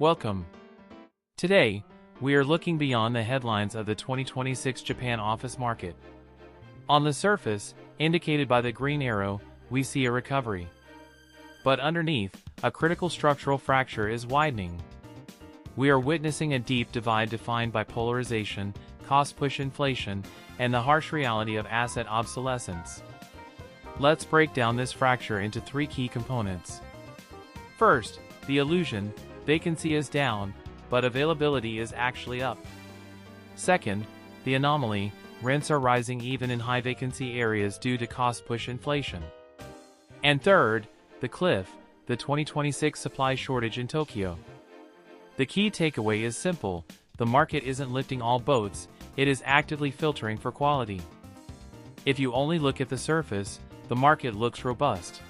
Welcome. Today, we are looking beyond the headlines of the 2026 Japan office market. On the surface, indicated by the green arrow, we see a recovery. But underneath, a critical structural fracture is widening. We are witnessing a deep divide defined by polarization, cost-push inflation, and the harsh reality of asset obsolescence. Let's break down this fracture into three key components. First, the illusion: vacancy is down, but availability is actually up. Second, the anomaly: rents are rising even in high vacancy areas due to cost-push inflation. And third, the cliff: the 2026 supply shortage in Tokyo. The key takeaway is simple: the market isn't lifting all boats, it is actively filtering for quality. If you only look at the surface, the market looks robust.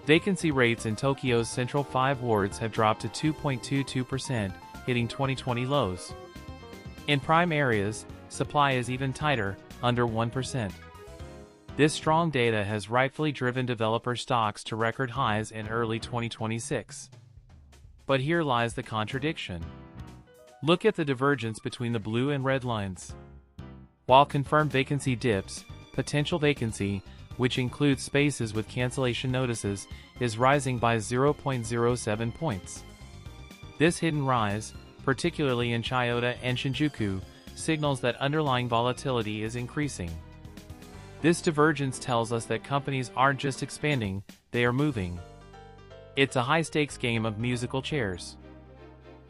Vacancy rates in Tokyo's central 5 wards have dropped to 2.22%, hitting 2020 lows. In prime areas, supply is even tighter, under 1%. This strong data has rightfully driven developer stocks to record highs in early 2026. But here lies the contradiction. Look at the divergence between the blue and red lines. While confirmed vacancy dips, potential vacancy, which includes spaces with cancellation notices, is rising by 0.07 points. This hidden rise, particularly in Chiyoda and Shinjuku, signals that underlying volatility is increasing. This divergence tells us that companies aren't just expanding, they are moving. It's a high-stakes game of musical chairs.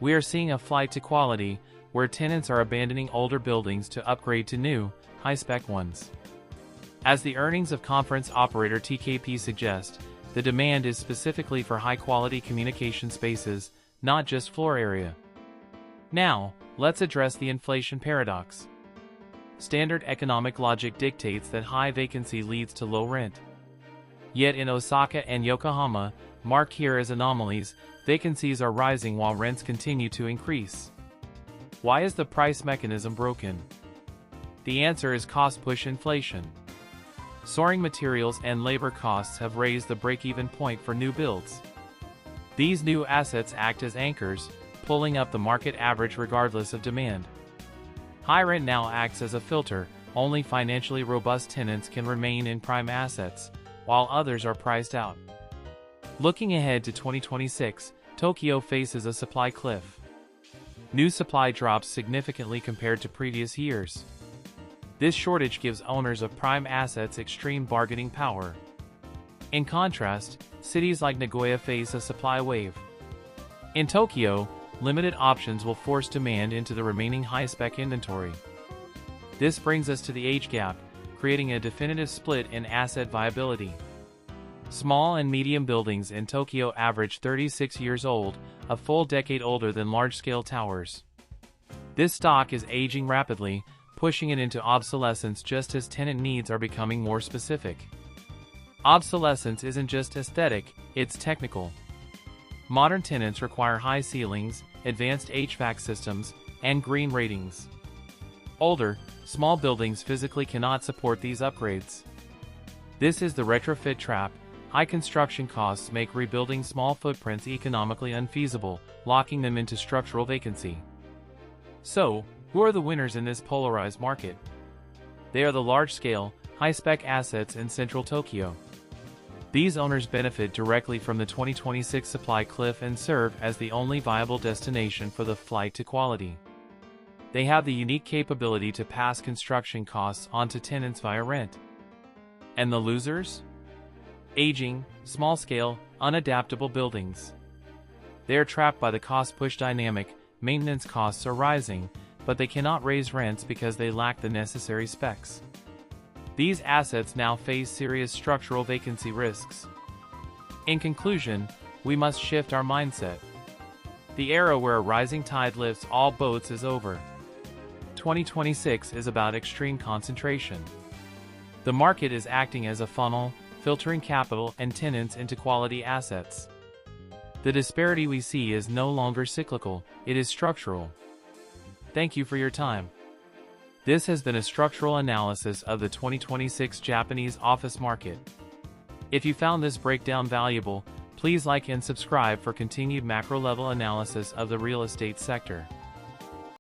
We are seeing a flight to quality, where tenants are abandoning older buildings to upgrade to new, high-spec ones. As the earnings of conference operator TKP suggest, the demand is specifically for high-quality communication spaces, not just floor area. Now, let's address the inflation paradox. Standard economic logic dictates that high vacancy leads to low rent. Yet in Osaka and Yokohama, marked here as anomalies, vacancies are rising while rents continue to increase. Why is the price mechanism broken? The answer is cost-push inflation. Soaring materials and labor costs have raised the break-even point for new builds. These new assets act as anchors, pulling up the market average regardless of demand. High rent now acts as a filter: only financially robust tenants can remain in prime assets, while others are priced out. Looking ahead to 2026, Tokyo faces a supply cliff. New supply drops significantly compared to previous years. This shortage gives owners of prime assets extreme bargaining power. In contrast, cities like Nagoya face a supply wave. In Tokyo, limited options will force demand into the remaining high-spec inventory. This brings us to the age gap, creating a definitive split in asset viability. Small and medium buildings in Tokyo average 36 years old, a full decade older than large-scale towers. This stock is aging rapidly, pushing it into obsolescence just as tenant needs are becoming more specific. Obsolescence isn't just aesthetic, it's technical. Modern tenants require high ceilings, advanced HVAC systems, and green ratings. Older, small buildings physically cannot support these upgrades. This is the retrofit trap. High construction costs make rebuilding small footprints economically unfeasible, locking them into structural vacancy. So, who are the winners in this polarized market? They are the large-scale, high-spec assets in central Tokyo. These owners benefit directly from the 2026 supply cliff and serve as the only viable destination for the flight to quality. They have the unique capability to pass construction costs onto tenants via rent. And the losers? Aging, small-scale, unadaptable buildings. They are trapped by the cost-push dynamic. Maintenance costs are rising, but they cannot raise rents because they lack the necessary specs. These assets now face serious structural vacancy risks. In conclusion, we must shift our mindset. The era where a rising tide lifts all boats is over. 2026 is about extreme concentration. The market is acting as a funnel, filtering capital and tenants into quality assets. The disparity we see is no longer cyclical, it is structural. Thank you for your time. This has been a structural analysis of the 2026 Japanese office market. If you found this breakdown valuable, Please like and subscribe for continued macro-level analysis of the real estate sector.